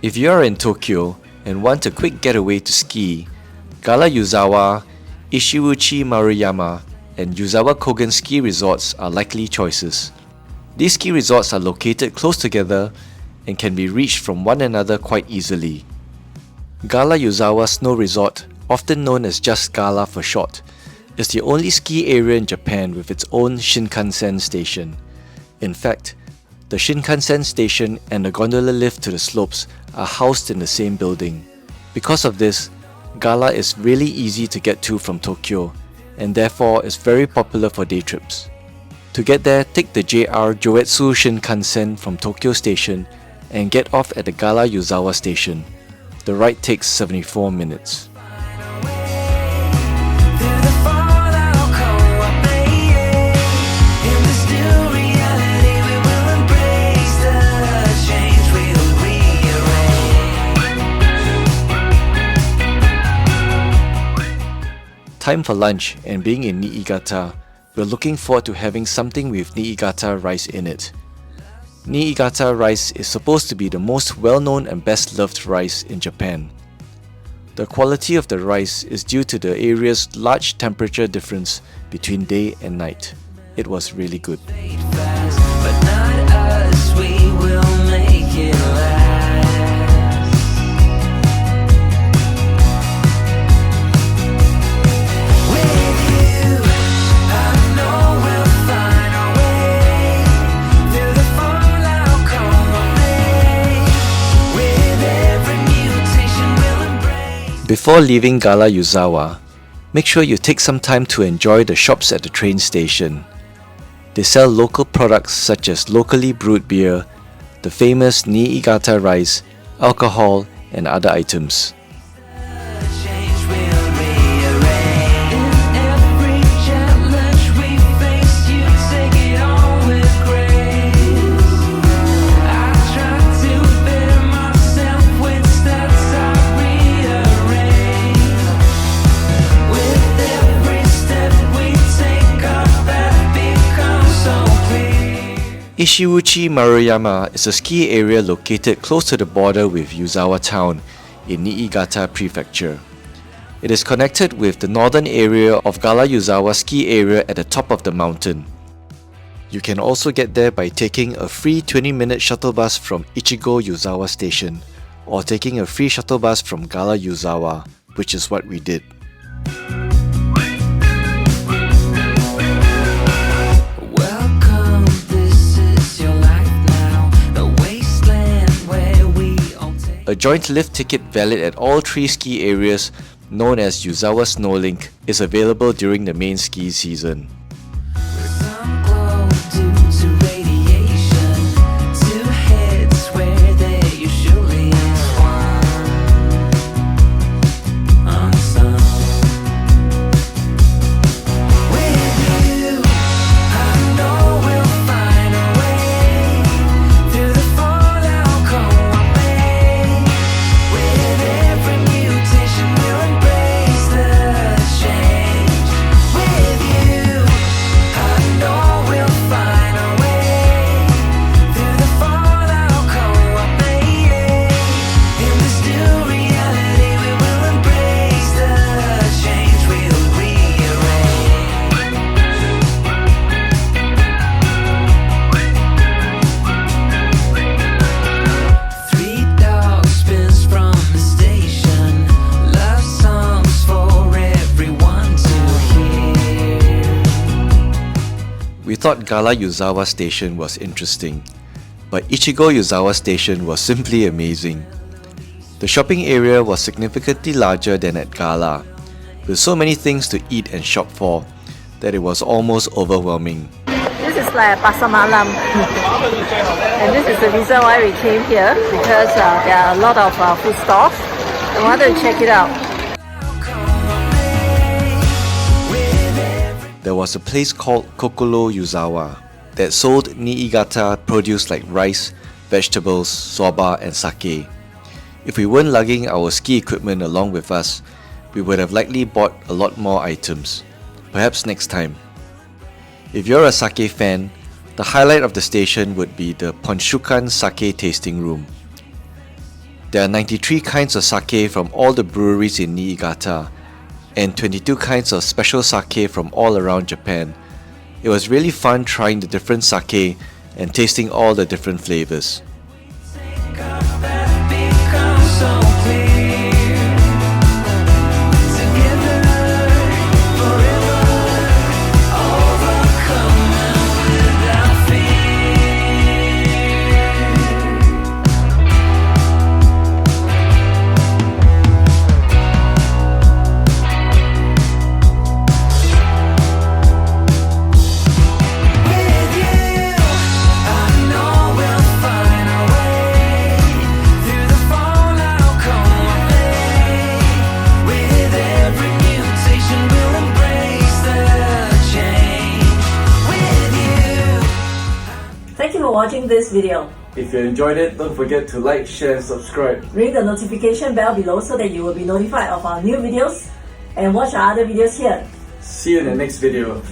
If you are in Tokyo and want a quick getaway to ski, Gala Yuzawa, Ishiuchi Maruyama, and Yuzawa Kogen ski resorts are likely choices. These ski resorts are located close together and can be reached from one another quite easily. Gala Yuzawa Snow Resort, often known as just Gala for short, is the only ski area in Japan with its own Shinkansen station. In fact, the Shinkansen station and the gondola lift to the slopes are housed in the same building. Because of this, Gala is really easy to get to from Tokyo, and therefore is very popular for day trips. To get there, take the JR Joetsu Shinkansen from Tokyo Station and get off at the Gala Yuzawa Station. The ride takes 74 minutes. Time for lunch, and being in Niigata, we're looking forward to having something with Niigata rice in it. Niigata rice is supposed to be the most well-known and best-loved rice in Japan. The quality of the rice is due to the area's large temperature difference between day and night. It was really good. Before leaving Gala Yuzawa, make sure you take some time to enjoy the shops at the train station. They sell local products such as locally brewed beer, the famous Niigata rice, alcohol, and other items. Ishiuchi Maruyama is a ski area located close to the border with Yuzawa town in Niigata Prefecture. It is connected with the northern area of Gala Yuzawa ski area at the top of the mountain. You can also get there by taking a free 20-minute shuttle bus from Echigo Yuzawa Station or taking a free shuttle bus from Gala Yuzawa, which is what we did. A joint lift ticket valid at all three ski areas, known as Yuzawa Snowlink, is available during the main ski season. We thought Gala Yuzawa Station was interesting, but Ichigo Yuzawa Station was simply amazing. The shopping area was significantly larger than at Gala, with so many things to eat and shop for that it was almost overwhelming. This is like Pasar Malam and this is the reason why we came here, because there are a lot of food stalls. I wanted to check it out. There was a place called Kokoro Yuzawa that sold Niigata produce like rice, vegetables, soba and sake. If we weren't lugging our ski equipment along with us, we would have likely bought a lot more items. Perhaps next time. If you're a sake fan, the highlight of the station would be the Ponshukan Sake tasting room. There are 93 kinds of sake from all the breweries in Niigata, and 22 kinds of special sake from all around Japan. It was really fun trying the different sake and tasting all the different flavors. Thank you for watching this video. If you enjoyed it, don't forget to like, share and subscribe. Ring the notification bell below so that you will be notified of our new videos and watch our other videos here. See you in the next video.